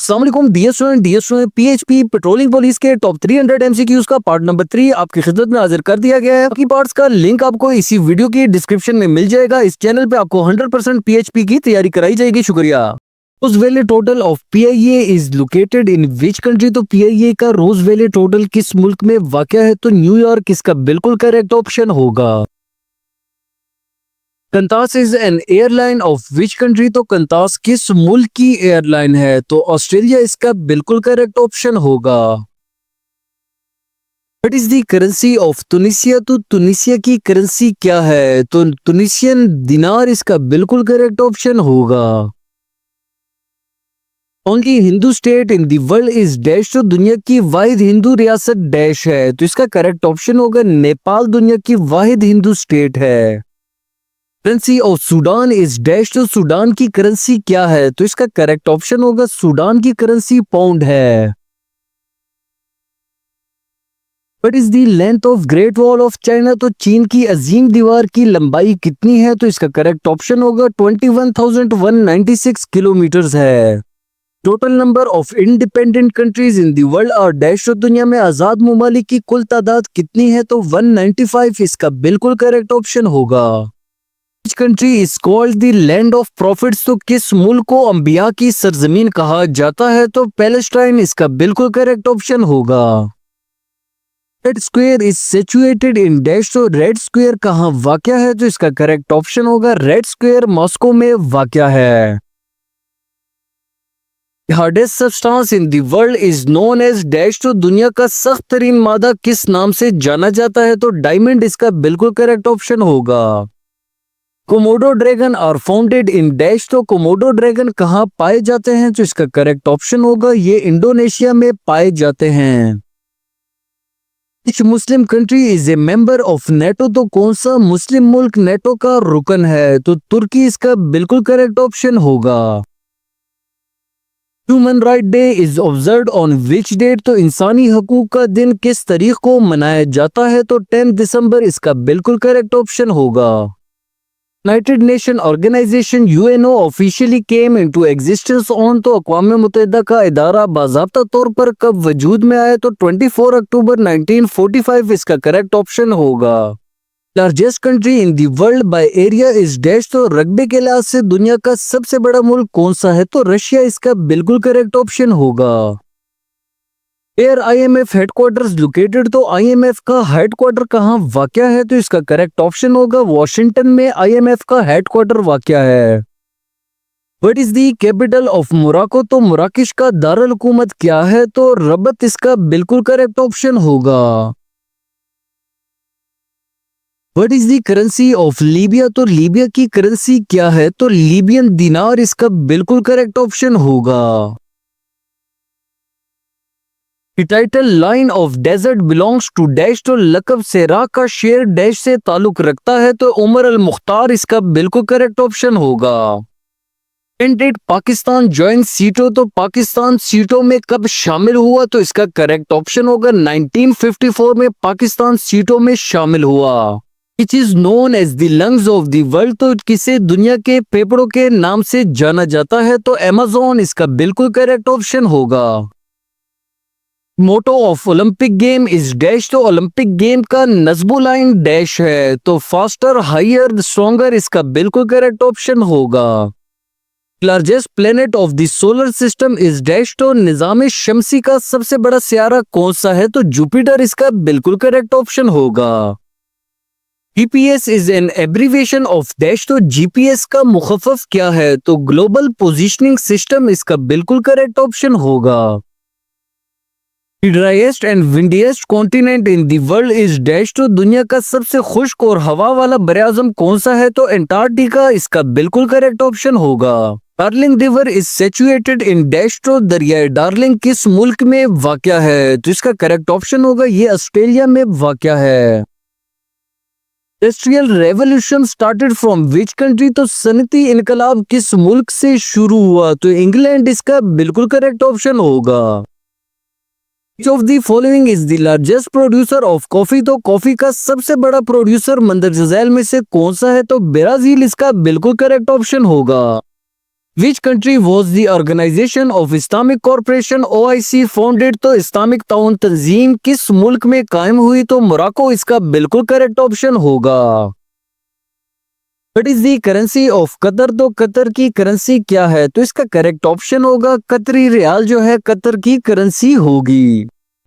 अस्सलाम वालेकुम dear student PHP patrolling police के टॉप 300 एमसीक्यूज का पार्ट नंबर 3 आपकी खिदमत में हाजिर कर दिया गया है। बाकी पार्ट्स का लिंक आपको इसी वीडियो की डिस्क्रिप्शन में मिल जाएगा। इस चैनल पे आपको 100% पीएचपी की तैयारी कराई जाएगी। शुक्रिया। Rose valley total of PIA is located in which country. तो पीआईए का रोज वैली टोटल किस मुल्क में वाक़या है? तो न्यूयॉर्क इसका बिल्कुल करेक्ट ऑप्शन होगा। Qantas is an airline of which country. तो कंतास किस मुल्क की एयरलाइन है? तो ऑस्ट्रेलिया इसका बिल्कुल करेक्ट ऑप्शन होगा। What is the currency of Tunisia. तो तुनिसिया की करेंसी क्या है? तो तुनिसियन दिनार इसका बिल्कुल करेक्ट ऑप्शन होगा। Only Hindu state in the world is dash. तो दुनिया की वाहिद हिंदू रियासत डैश है। तो इसका करेक्ट ऑप्शन होगा नेपाल दुनिया की वाहिद हिंदू स्टेट है। Currency of Sudan is dash. तो सूडान की करेंसी क्या है? तो इसका करेक्ट ऑप्शन होगा सूडान की करेंसी पाउंड है। What is the length of great wall of China. तो चीन की अजीम दीवार की लंबाई कितनी है? तो इसका करेक्ट ऑप्शन होगा 21,196 किलोमीटर है। Total number of independent countries in the world are dash. तो दुनिया में आजाद मुमालिक की कुल तादाद कितनी है? तो 195 इसका बिल्कुल करेक्ट ऑप्शन होगा। Which country is called the land of prophets। तो किस मुल्क को अंबिया की सरजमीन कहा जाता है? तो पैलेस्टाइन इसका बिल्कुल करेक्ट ऑप्शन होगा। Red square is situated in dash. तो रेड स्क्वायर कहाँ वाक़या है? तो इसका करेक्ट ऑप्शन होगा रेड स्क्वायर मॉस्को में वाक़या है। Hardest substance in the world is known as dash. तो दुनिया का सख्त तरीन मादा किस नाम से जाना जाता है? तो डायमंड इसका बिल्कुल करेक्ट ऑप्शन होगा। Komodo dragon are founded in dash. तो कोमोडो ड्रैगन कहाँ पाए जाते हैं? तो इसका करेक्ट ऑप्शन होगा ये इंडोनेशिया में पाए जाते हैं। Which Muslim country is a member of NATO. तो कौन सा मुस्लिम मुल्क नेटो का रुकन है? तो तुर्की इसका बिल्कुल करेक्ट ऑप्शन होगा। Human right day is observed on which date. तो इंसानी हकूक का दिन किस तारीख को मनाया जाता है? तो 10 दिसंबर इसका बिल्कुल करेक्ट ऑप्शन होगा। United Nation Organization UNO officially came into existence on. तो अक़वाम मुत्तहिदा का इदारा बाज़ाब्ता तौर पर कब वजूद में आया? तो 24 अक्टूबर 1945 इसका करेक्ट ऑप्शन होगा। Largest country in the world by area is dash. तो रकबे के लिहाज से दुनिया का सबसे बड़ा मुल्क कौन सा है? तो रशिया इसका बिल्कुल करेक्ट ऑप्शन होगा। Air IMF headquarters located. तो आईएमएफ का हेडक्वार्टर कहाँ वाक़या है? तो इसका करेक्ट ऑप्शन होगा वॉशिंगटन में आईएमएफ का हेडक्वार्टर वाक़या है। What is the capital of Morocco. तो मराकश का दारुल हुकूमत क्या है? तो रबत इसका बिल्कुल करेक्ट ऑप्शन होगा। What is the currency of Libya. तो लीबिया की करेंसी क्या है? तो लीबियन दिनार इसका बिल्कुल करेक्ट ऑप्शन होगा। Title lion of desert belongs to dash. तो लकब सेरा का शेर डैश से ताल्लुक रखता है? तो उमर अल मुख्तार इसका बिल्कुल करेक्ट ऑप्शन होगा। डिड पाकिस्तान ज्वाइन सीटो। तो पाकिस्तान सीटो में कब शामिल हुआ? तो इसका करेक्ट ऑप्शन होगा 1954 में पाकिस्तान सीटो में शामिल हुआ। It is known as the lungs of the world. तो किसे दुनिया के फेफड़ों के नाम से जाना जाता है? तो अमेज़न इसका बिल्कुल करेक्ट ऑप्शन होगा। Motto of Olympic game is dash. तो ओलंपिक गेम का नस्बो लाइन डैश है। तो फास्टर हायर स्ट्रॉन्गर इसका बिल्कुल करेक्ट ऑप्शन होगा। Largest planet of the solar system is dash. तो निजाम शमसी का सबसे बड़ा सियारा कौन सा है? तो जुपिटर इसका बिल्कुल करेक्ट ऑप्शन होगा। GPS is an abbreviation of dash. तो जीपीएस का मुखफ़फ़ क्या है? तो ग्लोबल पोजिशनिंग सिस्टम इसका बिल्कुल करेक्ट ऑप्शन होगा। Driest and windiest continent in the world is dash. तो दुनिया का सबसे खुश्क और हवा वाला बरआज़म कौन सा है? तो अंटार्कटिका इसका बिल्कुल करेक्ट ऑप्शन होगा। Darling river is situated in dash. तो दरियाए डार्लिंग किस मुल्क में वाक़या है? तो इसका करेक्ट ऑप्शन होगा ये ऑस्ट्रेलिया में वाक़या है। Industrial revolution started from which country. तो सनती इनकलाब किस मुल्क से शुरू हुआ? तो इंग्लैंड इसका बिल्कुल करेक्ट ऑप्शन होगा। Which of the following is the largest producer of coffee। तो कॉफी का सबसे बड़ा प्रोड्यूसर मंदरजाईल में से कौन सा है? तो ब्राजील इसका बिल्कुल करेक्ट ऑप्शन होगा। Which country was the Organization of Islamic Corporation OIC founded? तो इस्लामिक ताउन तंजीम किस मुल्क में कायम हुई? तो मोरक्को इसका बिल्कुल करेक्ट ऑप्शन होगा। What is the currency of Qatar? तो कतर की करेंसी क्या है? तो इसका करेक्ट ऑप्शन होगा कतरी रियाल जो है कतर की करेंसी होगी।